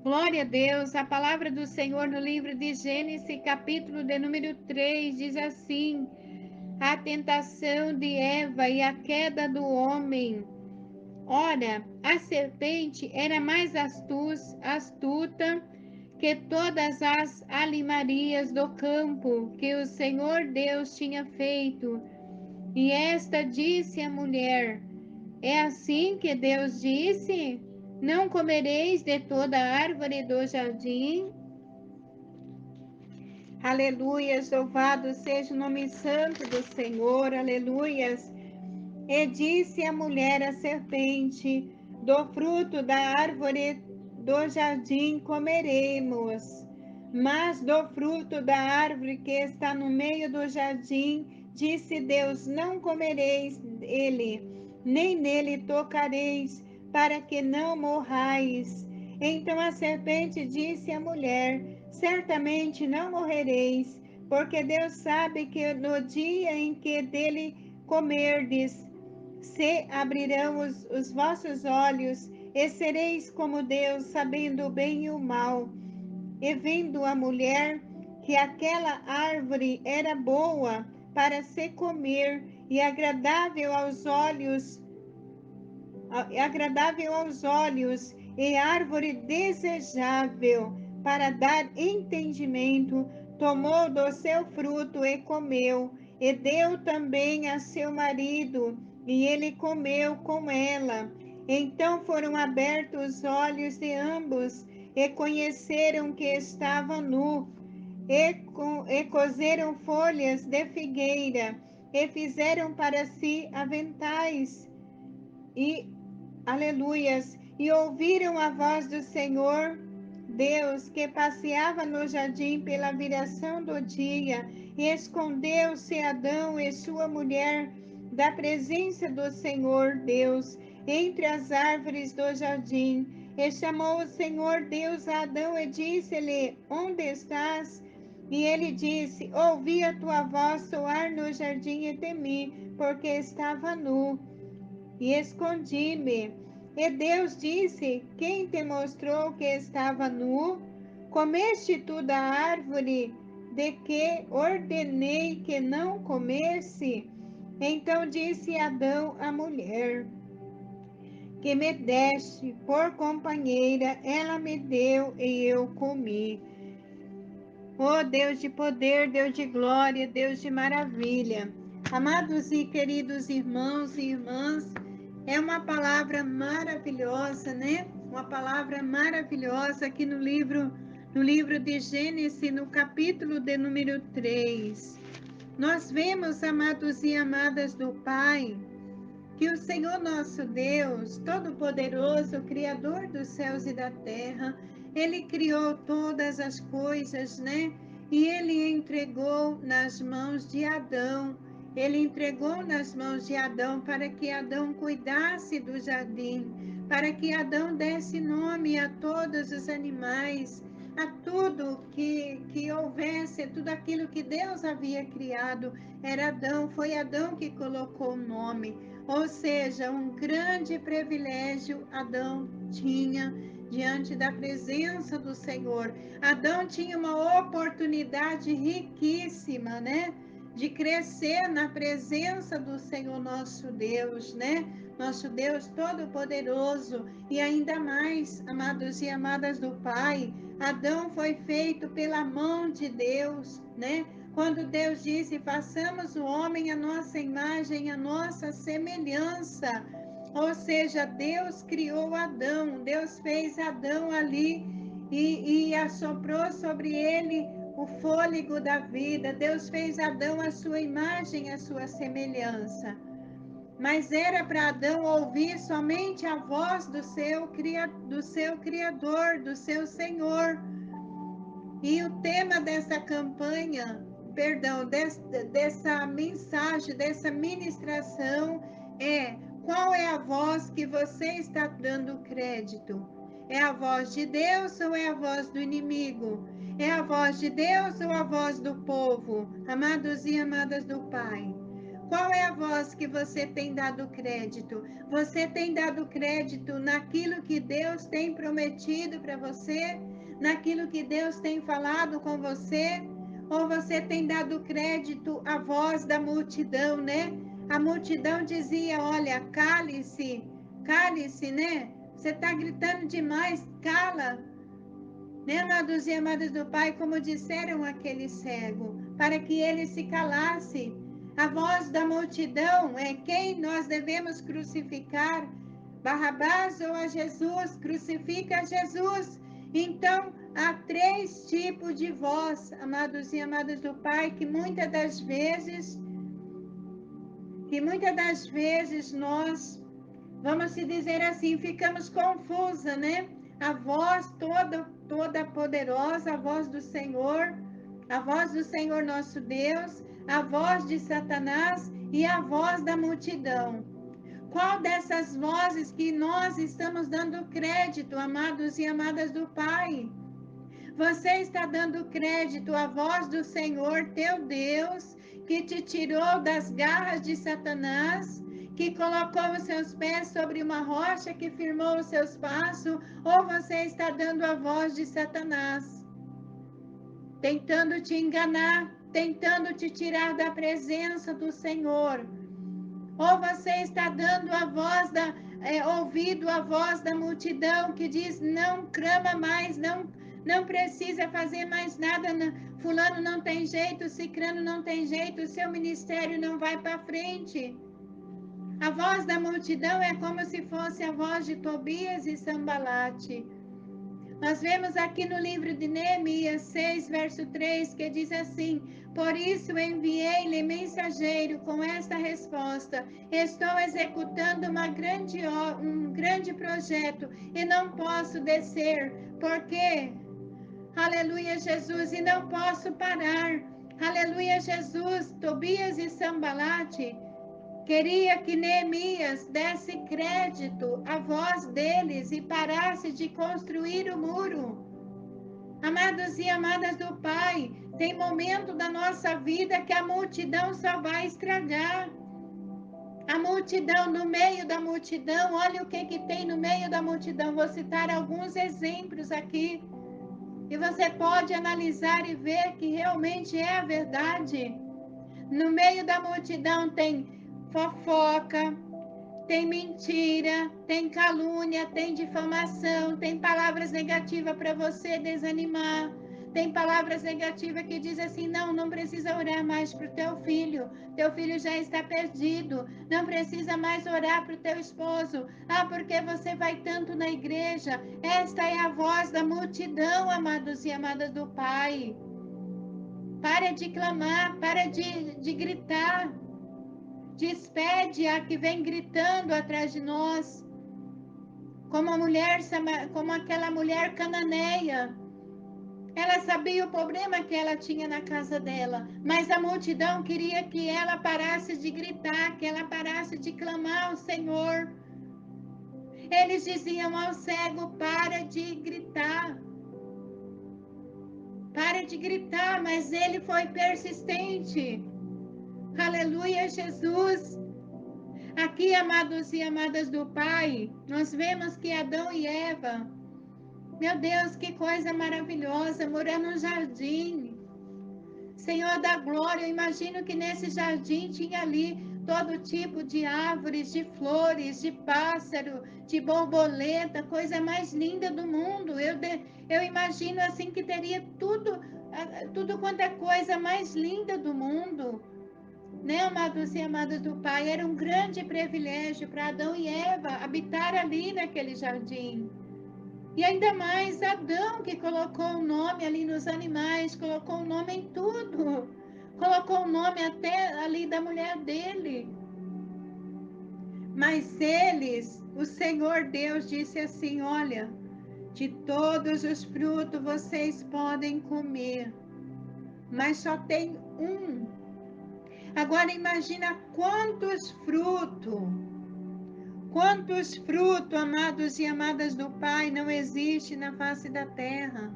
Glória a Deus, a palavra do Senhor no livro de Gênesis, capítulo de número 3, diz assim: a tentação de Eva e a queda do homem. Ora, a serpente era mais astuta que todas as animarias do campo que o Senhor Deus tinha feito. E esta disse à mulher: é assim que Deus disse: não comereis de toda árvore do jardim? Aleluias, louvado seja o nome santo do Senhor, aleluias. E disse a mulher à serpente: do fruto da árvore do jardim comeremos, mas do fruto da árvore que está no meio do jardim, disse Deus: não comereis dele, nem nele tocareis, para que não morrais. Então a serpente disse à mulher: certamente não morrereis, porque Deus sabe que no dia em que dele comerdes, se abrirão os vossos olhos, e sereis como Deus, sabendo o bem e o mal. E vendo a mulher que aquela árvore era boa para se comer e agradável aos olhos e árvore desejável para dar entendimento, tomou do seu fruto e comeu, e deu também a seu marido, e ele comeu com ela. Então foram abertos os olhos de ambos, e conheceram que estava nu, e coseram folhas de figueira, e fizeram para si aventais, e aleluias, e ouviram a voz do Senhor Deus que passeava no jardim pela viração do dia, e escondeu-se Adão e sua mulher da presença do Senhor Deus entre as árvores do jardim. E chamou o Senhor Deus a Adão e disse-lhe: onde estás? E ele disse: ouvi a tua voz soar no jardim e temi, porque estava nu e escondi-me. E Deus disse: quem te mostrou que estava nu? Comeste tu da árvore de que ordenei que não comesse? Então disse Adão à mulher que me deste por companheira, ela me deu e eu comi. Oh Deus de poder, Deus de glória, Deus de maravilha. Amados e queridos irmãos e irmãs, é uma palavra maravilhosa, né? Uma palavra maravilhosa aqui no livro de Gênesis, no capítulo de número 3. Nós vemos, amados e amadas do Pai, que o Senhor nosso Deus, Todo-Poderoso, Criador dos céus e da terra, Ele criou todas as coisas, né? E Ele entregou nas mãos de Adão. Ele entregou nas mãos de Adão para que Adão cuidasse do jardim, para que Adão desse nome a todos os animais, a tudo que houvesse, tudo aquilo que Deus havia criado. Era Adão, foi Adão que colocou o nome. Ou seja, um grande privilégio Adão tinha diante da presença do Senhor. Adão tinha uma oportunidade riquíssima, né? De crescer na presença do Senhor nosso Deus, né? Nosso Deus Todo-Poderoso. E ainda mais, amados e amadas do Pai, Adão foi feito pela mão de Deus, né? Quando Deus disse: façamos o homem a nossa imagem, a nossa semelhança. Ou seja, Deus criou Adão, Deus fez Adão ali e assoprou sobre ele o fôlego da vida. Deus fez Adão a sua imagem, a sua semelhança. Mas era para Adão ouvir somente a voz do seu Criador, do seu Senhor. E o tema dessa campanha, perdão, dessa mensagem, dessa ministração é: qual é a voz que você está dando crédito? É a voz de Deus ou é a voz do inimigo? É a voz de Deus ou a voz do povo? Amados e amadas do Pai, Qual é a voz que você tem dado crédito? Você tem dado crédito naquilo que Deus tem prometido para você? Naquilo que Deus tem falado com você? Ou você tem dado crédito à voz da multidão, né? A multidão dizia: olha, cale-se, cale-se, né? Você está gritando demais, cala. Né, amados e amadas do Pai, como disseram aquele cego, para que ele se calasse. A voz da multidão é quem nós devemos crucificar, Barrabás ou a Jesus? Crucifica a Jesus. Então, há 3 tipos de voz, amados e amadas do Pai, que muitas das vezes nós, vamos se dizer assim, ficamos confusa, né? A voz toda poderosa, a voz do Senhor nosso Deus, a voz de Satanás e a voz da multidão. Qual dessas vozes que nós estamos dando crédito, amados e amadas do Pai? Você está dando crédito à voz do Senhor, teu Deus, que te tirou das garras de Satanás, que colocou os seus pés sobre uma rocha, que firmou os seus passos, ou você está dando a voz de Satanás, tentando te enganar, tentando te tirar da presença do Senhor? Ou você está dando a voz ouvido a voz da multidão que diz: não clama mais, não precisa fazer mais nada, fulano não tem jeito, cicrano não tem jeito, o seu ministério não vai para frente. A voz da multidão é como se fosse a voz de Tobias e Sambalate. Nós vemos aqui no livro de Neemias 6, verso 3, que diz assim: por isso enviei-lhe mensageiro com esta resposta: estou executando um grande projeto e não posso descer, porque, aleluia Jesus, e não posso parar, aleluia Jesus. Tobias e Sambalate queria que Neemias desse crédito à voz deles e parasse de construir o muro. Amados e amadas do Pai, tem momento da nossa vida que a multidão só vai estragar. A multidão, no meio da multidão, olha o que tem no meio da multidão. Vou citar alguns exemplos aqui. E você pode analisar e ver que realmente é a verdade. No meio da multidão tem fofoca, tem mentira, tem calúnia, tem difamação, tem palavras negativas para você desanimar. Tem palavras negativas que diz assim: não precisa orar mais para o teu filho já está perdido, não precisa mais orar para o teu esposo, porque você vai tanto na igreja. Esta é a voz da multidão, amados e amadas do Pai. Para de clamar, para de gritar. Despede a que vem gritando atrás de nós, como aquela mulher cananeia. Ela sabia o problema que ela tinha na casa dela, mas a multidão queria que ela parasse de gritar, que ela parasse de clamar ao Senhor. Eles diziam ao cego: para de gritar. Para de gritar, mas ele foi persistente. Aleluia, Jesus. Aqui, amados e amadas do Pai, nós vemos que Adão e Eva, meu Deus, que coisa maravilhosa, morando no jardim. Senhor da glória, eu imagino que nesse jardim tinha ali todo tipo de árvores, de flores, de pássaro, de borboleta, coisa mais linda do mundo. Eu imagino assim que teria tudo quanto é coisa mais linda do mundo. Né, amados e amadas do Pai, era um grande privilégio para Adão e Eva habitar ali naquele jardim. E ainda mais Adão, que colocou o nome ali nos animais, colocou o nome em tudo, colocou o nome até ali da mulher dele. Mas eles, o Senhor Deus disse assim: olha, de todos os frutos vocês podem comer, mas só tem um. Agora imagina quantos frutos, amados e amadas do Pai, não existe na face da terra.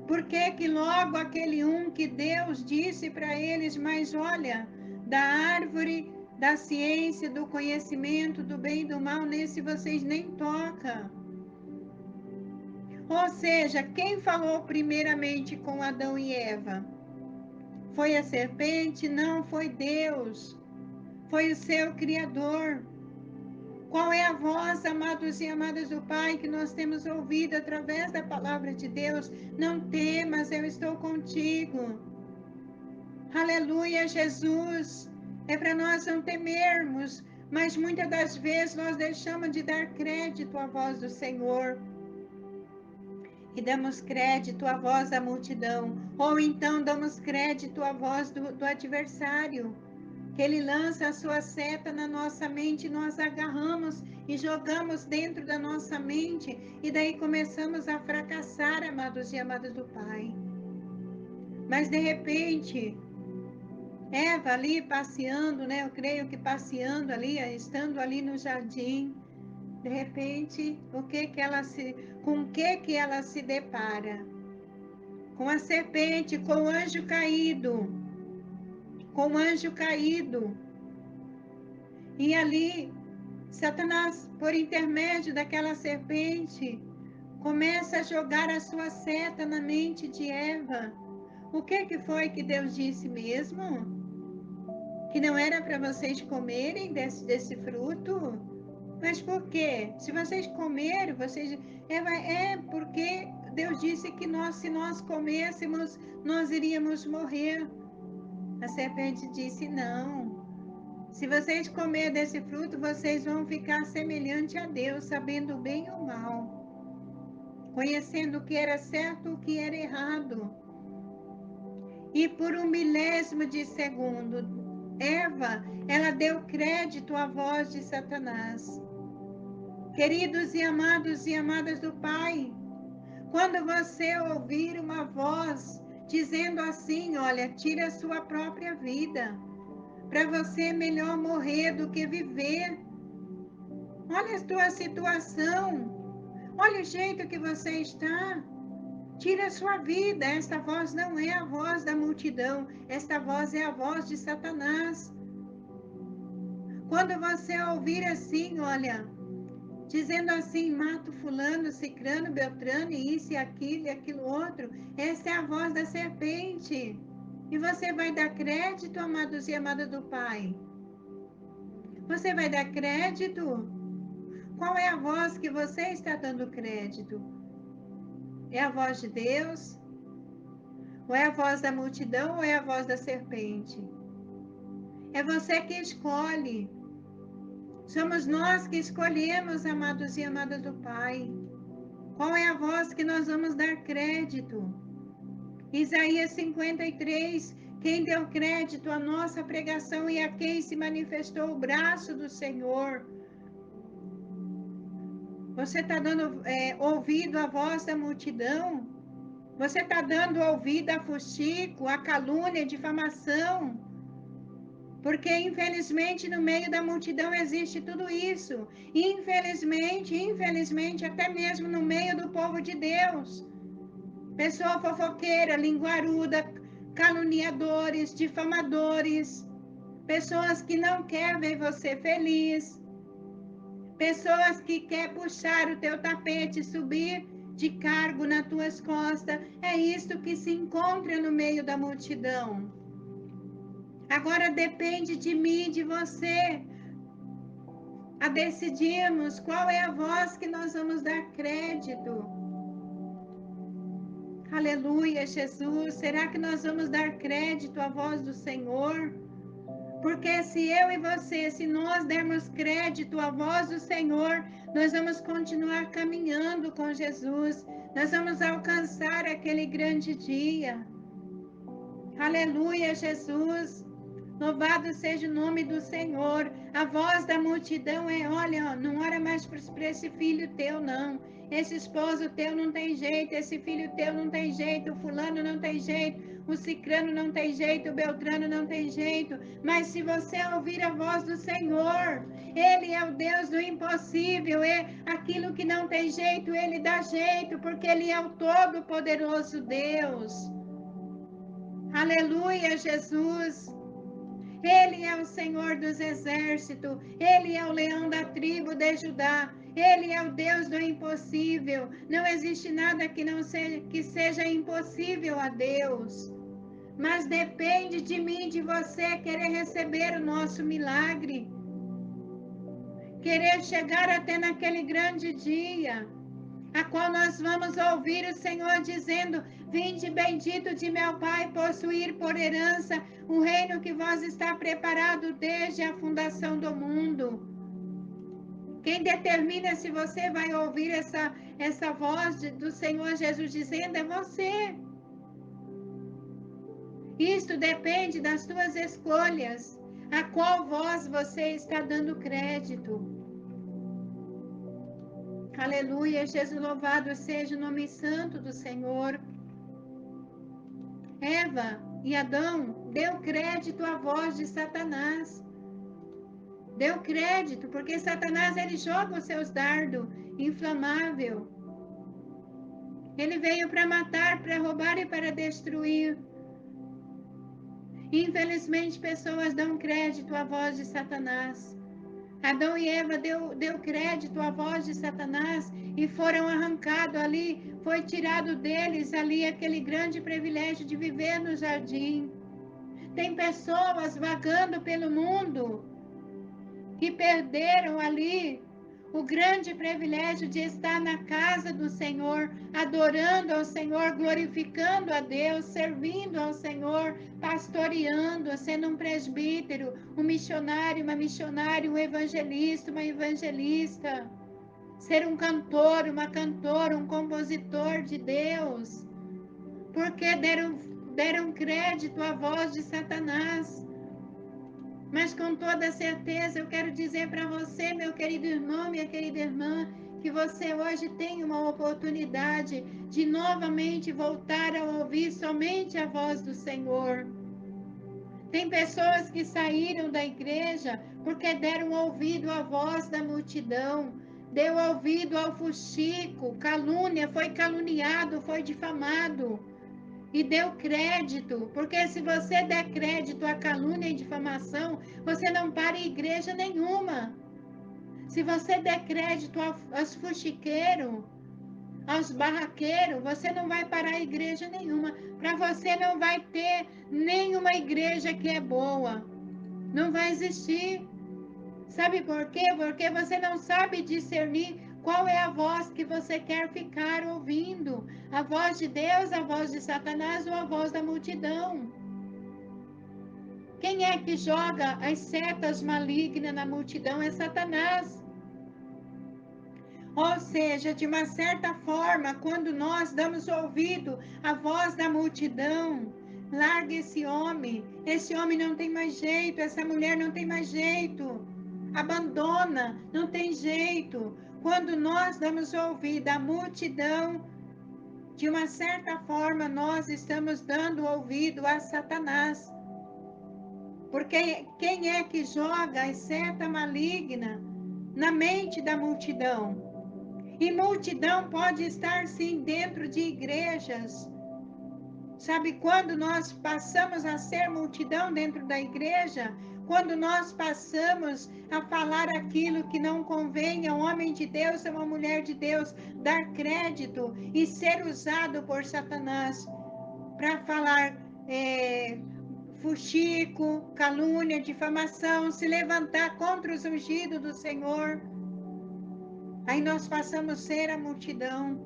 Por que que logo aquele um que Deus disse para eles: mas olha, Da árvore da ciência, do conhecimento, do bem e do mal, nesse vocês nem tocam. Ou seja, quem falou primeiramente com Adão e Eva? Foi a serpente? Não, foi Deus. Foi o seu Criador. Qual é a voz, amados e amadas do Pai, que nós temos ouvido através da palavra de Deus? Não temas, eu estou contigo. Aleluia, Jesus. É para nós não temermos, mas muitas das vezes nós deixamos de dar crédito à voz do Senhor. E damos crédito à voz da multidão, ou então damos crédito à voz do adversário, que ele lança a sua seta na nossa mente, nós agarramos e jogamos dentro da nossa mente, e daí começamos a fracassar, amados e amadas do Pai. Mas de repente, Eva ali passeando, né? Eu creio que passeando ali, estando ali no jardim, de repente, com o que ela se depara? Com a serpente, com o anjo caído, com o anjo caído. E ali, Satanás, por intermédio daquela serpente, começa a jogar a sua seta na mente de Eva. O que foi que Deus disse mesmo? Que não era para vocês comerem desse fruto? Mas por quê? Se vocês comerem, porque Deus disse que se nós comêssemos, nós iríamos morrer. A serpente disse: não. Se vocês comerem desse fruto, vocês vão ficar semelhante a Deus, sabendo o bem e o mal, conhecendo o que era certo e o que era errado. E por um milésimo de segundo, Eva, ela deu crédito à voz de Satanás. Queridos e amadas do Pai, quando você ouvir uma voz dizendo assim, olha, tira a sua própria vida, para você é melhor morrer do que viver. Olha a tua situação, olha o jeito que você está. Tira a sua vida. Esta voz não é a voz da multidão, esta voz é a voz de Satanás. Quando você ouvir assim, olha, dizendo assim, mato fulano, cicrano, beltrano, isso e aquilo outro, essa é a voz da serpente. E você vai dar crédito, amados e amadas do Pai? Você vai dar crédito? Qual é a voz que você está dando crédito? É a voz de Deus? Ou é a voz da multidão ou é a voz da serpente? É você que escolhe. Somos nós que escolhemos, amados e amadas do Pai. Qual é a voz que nós vamos dar crédito? Isaías 53, quem deu crédito à nossa pregação e a quem se manifestou o braço do Senhor? Você está dando ouvido à voz da multidão? Você está dando ouvido a fuxico, a calúnia, a difamação? Porque, infelizmente, no meio da multidão existe tudo isso. Infelizmente, até mesmo no meio do povo de Deus. Pessoa fofoqueira, linguaruda, caluniadores, difamadores. Pessoas que não querem ver você feliz. Pessoas que querem puxar o teu tapete, subir de cargo nas tuas costas. É isto que se encontra no meio da multidão. Agora depende de mim e de você a decidirmos qual é a voz que nós vamos dar crédito. Aleluia, Jesus. Será que nós vamos dar crédito à voz do Senhor? Porque se eu e você, se nós dermos crédito à voz do Senhor, nós vamos continuar caminhando com Jesus. Nós vamos alcançar aquele grande dia. Aleluia, Jesus. Louvado seja o nome do Senhor. A voz da multidão é: olha, não ora mais para esse filho teu, não. Esse esposo teu não tem jeito, esse filho teu não tem jeito, o fulano não tem jeito, o cicrano não tem jeito, o beltrano não tem jeito. Mas se você ouvir a voz do Senhor, Ele é o Deus do impossível, é aquilo que não tem jeito, Ele dá jeito, porque Ele é o Todo-Poderoso Deus. Aleluia, Jesus. Ele é o Senhor dos exércitos, Ele é o leão da tribo de Judá, Ele é o Deus do impossível. Não existe nada que seja impossível a Deus. Mas depende de mim, de você, querer receber o nosso milagre, querer chegar até naquele grande dia, a qual nós vamos ouvir o Senhor dizendo: vinde bendito de meu Pai, possuir por herança o reino que vós está preparado desde a fundação do mundo. Quem determina se você vai ouvir essa voz do Senhor Jesus dizendo é você. Isto depende das tuas escolhas, a qual voz você está dando crédito. Aleluia, Jesus, louvado seja o nome santo do Senhor. Eva e Adão deu crédito à voz de Satanás. Deu crédito, porque Satanás ele joga os seus dardos inflamável. Ele veio para matar, para roubar e para destruir. Infelizmente, pessoas dão crédito à voz de Satanás. Adão e Eva deu crédito à voz de Satanás e foram arrancados ali, foi tirado deles ali aquele grande privilégio de viver no jardim. Tem pessoas vagando pelo mundo que perderam ali o grande privilégio de estar na casa do Senhor, adorando ao Senhor, glorificando a Deus, servindo ao Senhor, pastoreando, sendo um presbítero, um missionário, uma missionária, um evangelista, uma evangelista, ser um cantor, uma cantora, um compositor de Deus, porque deram crédito à voz de Satanás. Mas com toda certeza eu quero dizer para você, meu querido irmão, minha querida irmã, que você hoje tem uma oportunidade de novamente voltar a ouvir somente a voz do Senhor. Tem pessoas que saíram da igreja porque deram ouvido à voz da multidão, deu ouvido ao fuxico, calúnia, foi caluniado, foi difamado. E deu crédito, porque se você der crédito à calúnia e difamação, você não para em igreja nenhuma. Se você der crédito aos fuxiqueiros, aos barraqueiros, você não vai parar em igreja nenhuma. Para você não vai ter nenhuma igreja que é boa. Não vai existir. Sabe por quê? Porque você não sabe discernir qual é a voz que você quer ficar ouvindo. A voz de Deus, a voz de Satanás ou a voz da multidão. Quem é que joga as setas malignas na multidão? É Satanás. Ou seja, de uma certa forma, quando nós damos ouvido à voz da multidão, larga esse homem não tem mais jeito, essa mulher não tem mais jeito. Abandona, não tem jeito. Quando nós damos ouvido à multidão, de uma certa forma, nós estamos dando ouvido a Satanás. Porque quem é que joga a seta maligna na mente da multidão? E multidão pode estar, sim, dentro de igrejas. Sabe quando nós passamos a ser multidão dentro da igreja? Quando nós passamos a falar aquilo que não convém a um homem de Deus, a uma mulher de Deus, dar crédito e ser usado por Satanás para falar fuxico, calúnia, difamação, se levantar contra os ungidos do Senhor. Aí nós passamos a ser a multidão.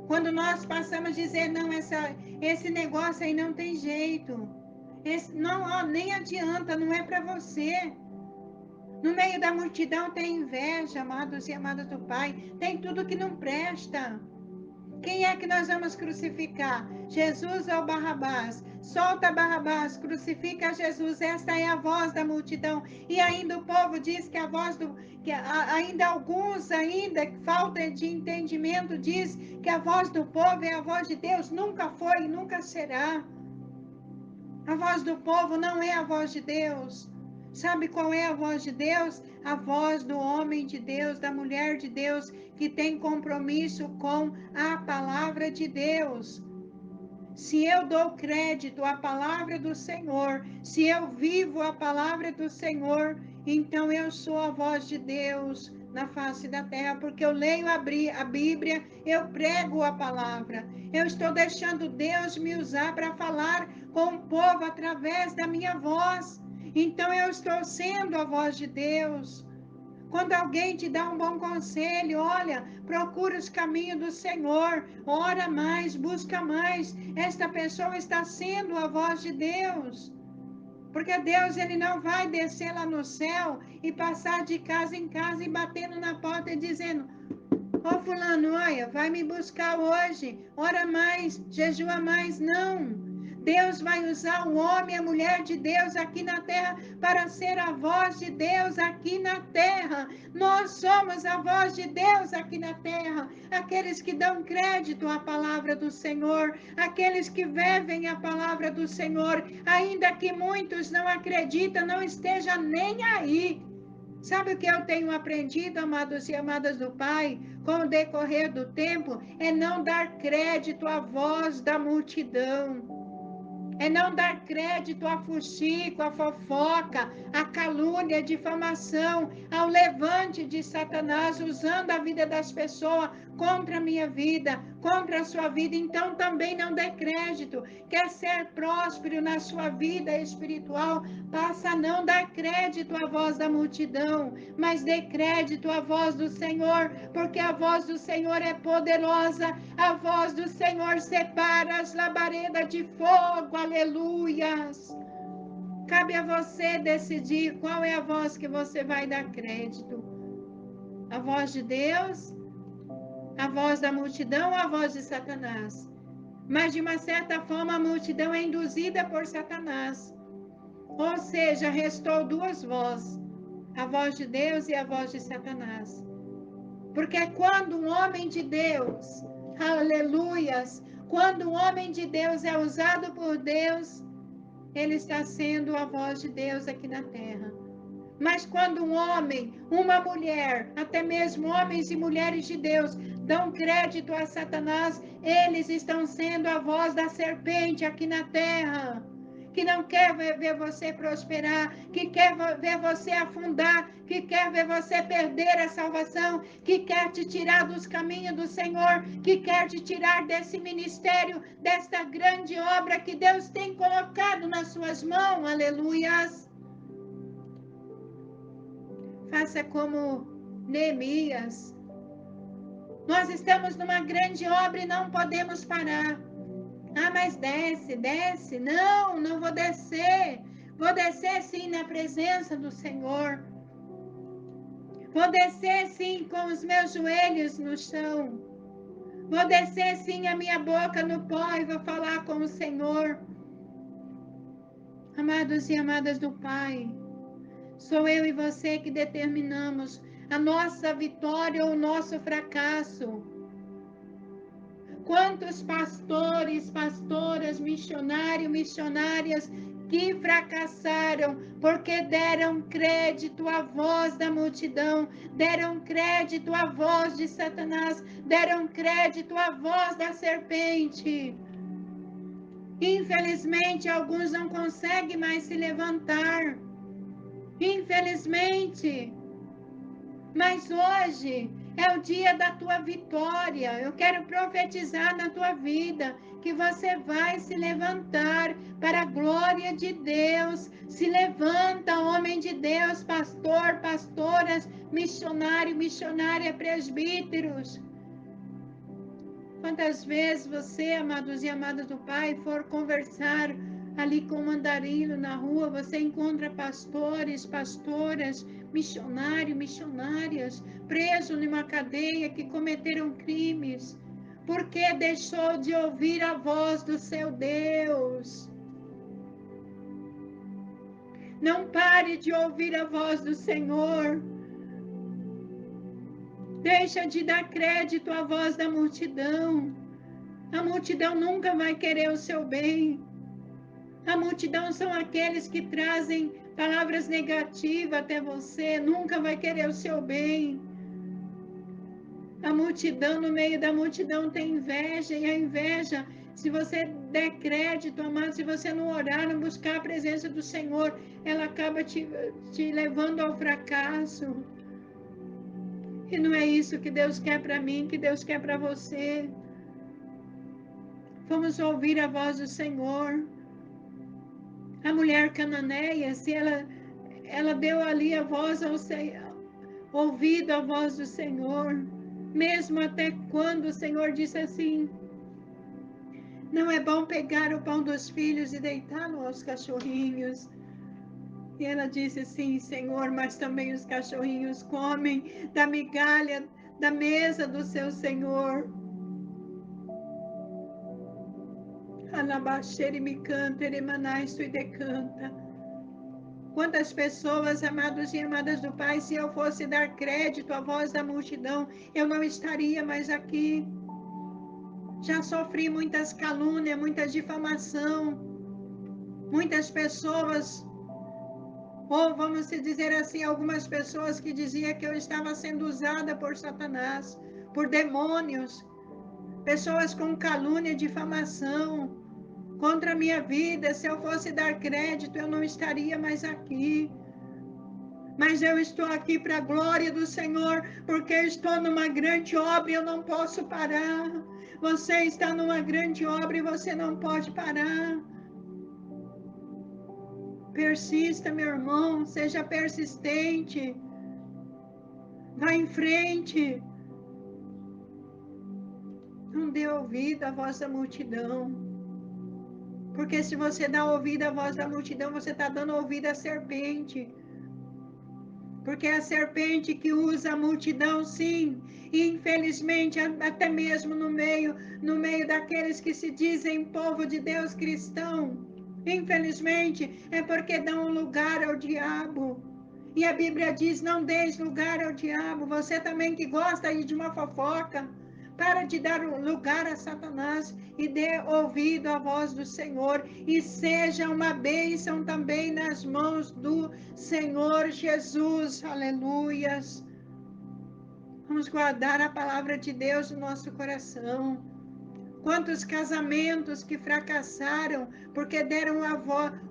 Quando nós passamos a dizer, não, esse negócio aí não tem jeito. Nem adianta, não é para você. No meio da multidão tem inveja, amados e amadas do Pai. Tem tudo que não presta. Quem é que nós vamos crucificar? Jesus ou Barrabás? Solta Barrabás, crucifica Jesus. Esta é a voz da multidão. E ainda o povo diz que a voz ainda alguns, ainda falta de entendimento, diz que a voz do povo é a voz de Deus. Nunca foi e nunca será. A voz do povo não é a voz de Deus. Sabe qual é a voz de Deus? A voz do homem de Deus, da mulher de Deus, que tem compromisso com a palavra de Deus. Se eu dou crédito à palavra do Senhor, se eu vivo a palavra do Senhor, então eu sou a voz de Deus na face da terra, porque eu leio a Bíblia, eu prego a palavra. Eu estou deixando Deus me usar para falar com o povo através da minha voz. Então eu estou sendo a voz de Deus. Quando alguém te dá um bom conselho, olha, procura os caminhos do Senhor, ora mais, busca mais. Esta pessoa está sendo a voz de Deus. Porque Deus, ele não vai descer lá no céu e passar de casa em casa e batendo na porta e dizendo: ô fulano, olha, vai me buscar hoje, ora mais, jejua mais. Não. Deus vai usar o homem e a mulher de Deus aqui na terra para ser a voz de Deus aqui na terra. Nós somos a voz de Deus aqui na terra. Aqueles que dão crédito à palavra do Senhor, aqueles que vivem a palavra do Senhor, ainda que muitos não acreditam, não estejam nem aí. Sabe o que eu tenho aprendido, amados e amadas do Pai, com o decorrer do tempo? É não dar crédito à voz da multidão. É não dar crédito a fuxico, a fofoca, a calúnia, a difamação, ao levante de Satanás, usando a vida das pessoas contra a minha vida, contra a sua vida. Então também não dê crédito. Quer ser próspero na sua vida espiritual, passa a não dar crédito à voz da multidão, mas dê crédito à voz do Senhor, porque a voz do Senhor é poderosa, a voz do Senhor separa as labaredas de fogo, aleluias. Cabe a você decidir qual é a voz que você vai dar crédito. A voz de Deus, a voz da multidão ou a voz de Satanás? Mas de uma certa forma a multidão é induzida por Satanás. Ou seja, restou duas vozes, a voz de Deus e a voz de Satanás. Porque quando um homem de Deus, aleluias, quando um homem de Deus é usado por Deus, ele está sendo a voz de Deus aqui na terra. Mas quando um homem, uma mulher, até mesmo homens e mulheres de Deus, dão crédito a Satanás, eles estão sendo a voz da serpente aqui na terra, que não quer ver você prosperar, que quer ver você afundar, que quer ver você perder a salvação, que quer te tirar dos caminhos do Senhor, que quer te tirar desse ministério, desta grande obra que Deus tem colocado nas suas mãos, aleluias. Faça como Neemias. Nós estamos numa grande obra e não podemos parar. Ah, mas desce, desce. Não, não vou descer. Vou descer sim na presença do Senhor. Vou descer sim com os meus joelhos no chão. Vou descer sim a minha boca no pó e vou falar com o Senhor. Amados e amadas do Pai, sou eu e você que determinamos a nossa vitória ou o nosso fracasso. Quantos pastores, pastoras, missionários, missionárias que fracassaram porque deram crédito à voz da multidão, deram crédito à voz de Satanás, deram crédito à voz da serpente. Infelizmente, alguns não conseguem mais se levantar. Infelizmente. Mas hoje é o dia da tua vitória. Eu quero profetizar na tua vida que você vai se levantar para a glória de Deus. Se levanta, homem de Deus, pastor, pastoras, missionário, missionária, presbíteros. Quantas vezes você, amados e amadas do Pai, for conversar ali com o mandarino na rua, você encontra pastores, pastoras, missionários, missionárias, presos numa cadeia que cometeram crimes, porque deixou de ouvir a voz do seu Deus. Não pare de ouvir a voz do Senhor. Deixa de dar crédito à voz da multidão. A multidão nunca vai querer o seu bem. A multidão são aqueles que trazem palavras negativas até você, nunca vai querer o seu bem. A multidão, no meio da multidão, tem inveja, e a inveja Se você der crédito, amado, se você não orar, não buscar a presença do Senhor, ela acaba te levando ao fracasso. E não é isso que Deus quer para mim, que Deus quer para você. Vamos ouvir a voz do Senhor. A mulher cananeia, se ela deu ali a voz ao Senhor, ouvido a voz do Senhor, mesmo até quando o Senhor disse assim: não é bom pegar o pão dos filhos e deitá-lo aos cachorrinhos. E ela disse assim: Senhor, mas também os cachorrinhos comem da migalha da mesa do seu Senhor. Alabaxere me canta, eremanais tu e decanta. Quantas pessoas, amados e amadas do Pai, se eu fosse dar crédito à voz da multidão, eu não estaria mais aqui. Já sofri muitas calúnias, muita difamação, muitas pessoas, ou vamos dizer assim, algumas pessoas que diziam que eu estava sendo usada por Satanás, por demônios, pessoas com calúnia, difamação contra a minha vida. Se eu fosse dar crédito, eu não estaria mais aqui. Mas eu estou aqui para a glória do Senhor, porque eu estou numa grande obra e eu não posso parar. Você está numa grande obra e você não pode parar. Persista, meu irmão, seja persistente. Vá em frente. Não dê ouvido à voz da multidão. Porque se você dá ouvido à voz da multidão, você está dando ouvido à serpente. Porque é a serpente que usa a multidão, sim. E infelizmente, até mesmo no meio daqueles que se dizem povo de Deus cristão, infelizmente, é porque dão lugar ao diabo. E a Bíblia diz: não deis lugar ao diabo. Você também que gosta aí de uma fofoca, para de dar lugar a Satanás e dê ouvido à voz do Senhor e seja uma bênção também nas mãos do Senhor Jesus. Aleluias. Vamos guardar a palavra de Deus no nosso coração. Quantos casamentos que fracassaram porque deram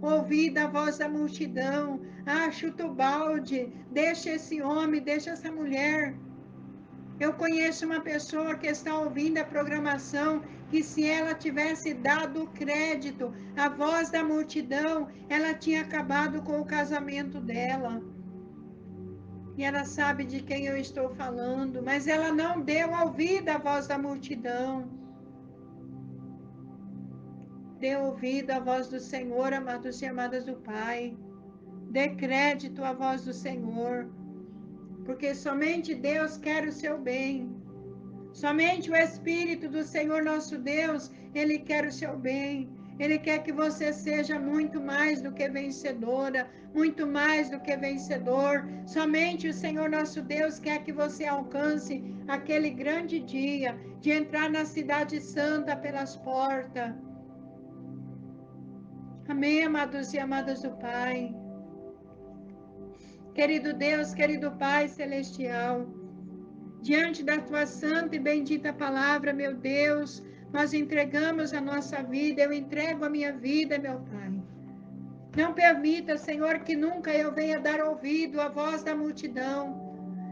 ouvido à voz da multidão. Ah, chuta o balde, deixa esse homem, deixa essa mulher. Eu conheço uma pessoa que está ouvindo a programação, que se ela tivesse dado crédito à voz da multidão, ela tinha acabado com o casamento dela. E ela sabe de quem eu estou falando, mas ela não deu ouvido à voz da multidão. Dê ouvido à voz do Senhor, amados e amadas do Pai. Dê crédito à voz do Senhor, porque somente Deus quer o seu bem. Somente o Espírito do Senhor nosso Deus, Ele quer o seu bem. Ele quer que você seja muito mais do que vencedora, muito mais do que vencedor. Somente o Senhor nosso Deus quer que você alcance aquele grande dia de entrar na cidade santa pelas portas. Amém, amados e amadas do Pai. Querido Deus, querido Pai celestial, diante da tua santa e bendita palavra, meu Deus, nós entregamos a nossa vida, eu entrego a minha vida, meu Pai. Não permita, Senhor, que nunca eu venha dar ouvido à voz da multidão,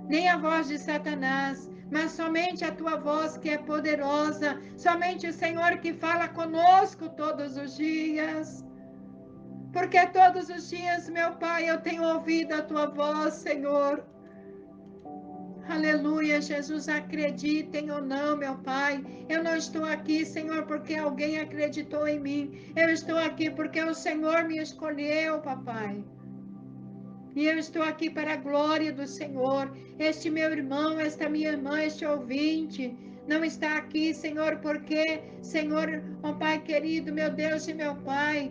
nem à voz de Satanás, mas somente a tua voz que é poderosa, somente o Senhor que fala conosco todos os dias. Porque todos os dias, meu Pai, eu tenho ouvido a tua voz, Senhor. Aleluia, Jesus, acreditem ou não, meu Pai. Eu não estou aqui, Senhor, porque alguém acreditou em mim. Eu estou aqui porque o Senhor me escolheu, papai. E eu estou aqui para a glória do Senhor. Este meu irmão, esta minha irmã, este ouvinte, não está aqui, Senhor, porque, Senhor, ó Pai querido, meu Deus e meu Pai,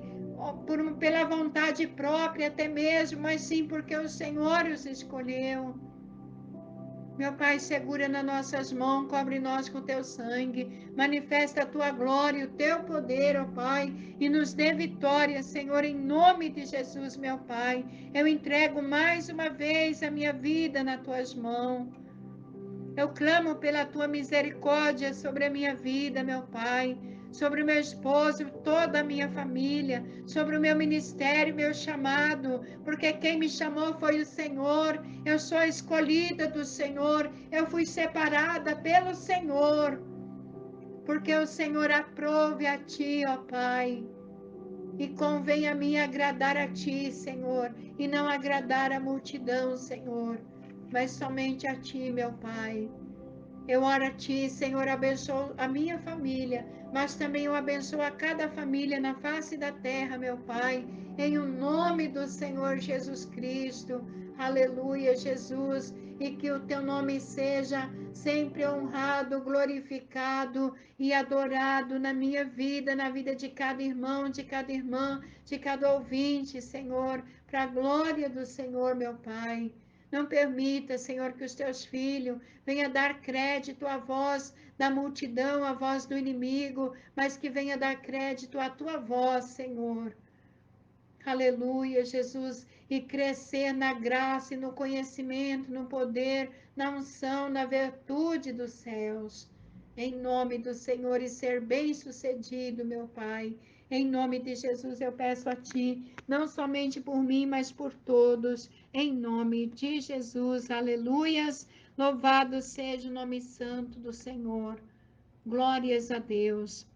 pela vontade própria até mesmo, mas sim porque o Senhor os escolheu. Meu Pai, segura nas nossas mãos, cobre nós com teu sangue, manifesta a tua glória, o teu poder, ó Pai, e nos dê vitória, Senhor, em nome de Jesus, meu Pai. Eu entrego mais uma vez a minha vida nas tuas mãos. Eu clamo pela tua misericórdia sobre a minha vida, meu Pai, sobre o meu esposo, toda a minha família, sobre o meu ministério, meu chamado, porque quem me chamou foi o Senhor. Eu sou escolhida do Senhor, eu fui separada pelo Senhor, porque o Senhor aprove a ti, ó Pai. E convém a mim agradar a ti, Senhor, e não agradar a multidão, Senhor, mas somente a ti, meu Pai. Eu oro a Ti, Senhor, abençoa a minha família, mas também eu abençoo a cada família na face da terra, meu Pai, em o nome do Senhor Jesus Cristo. Aleluia, Jesus, e que o Teu nome seja sempre honrado, glorificado e adorado na minha vida, na vida de cada irmão, de cada irmã, de cada ouvinte, Senhor, para a glória do Senhor, meu Pai. Não permita, Senhor, que os teus filhos venham dar crédito à voz da multidão, à voz do inimigo, mas que venha dar crédito à tua voz, Senhor. Aleluia, Jesus, e crescer na graça e no conhecimento, no poder, na unção, na virtude dos céus. Em nome do Senhor e ser bem-sucedido, meu Pai. Em nome de Jesus eu peço a Ti, não somente por mim, mas por todos. Em nome de Jesus, aleluias. Louvado seja o nome santo do Senhor. Glórias a Deus.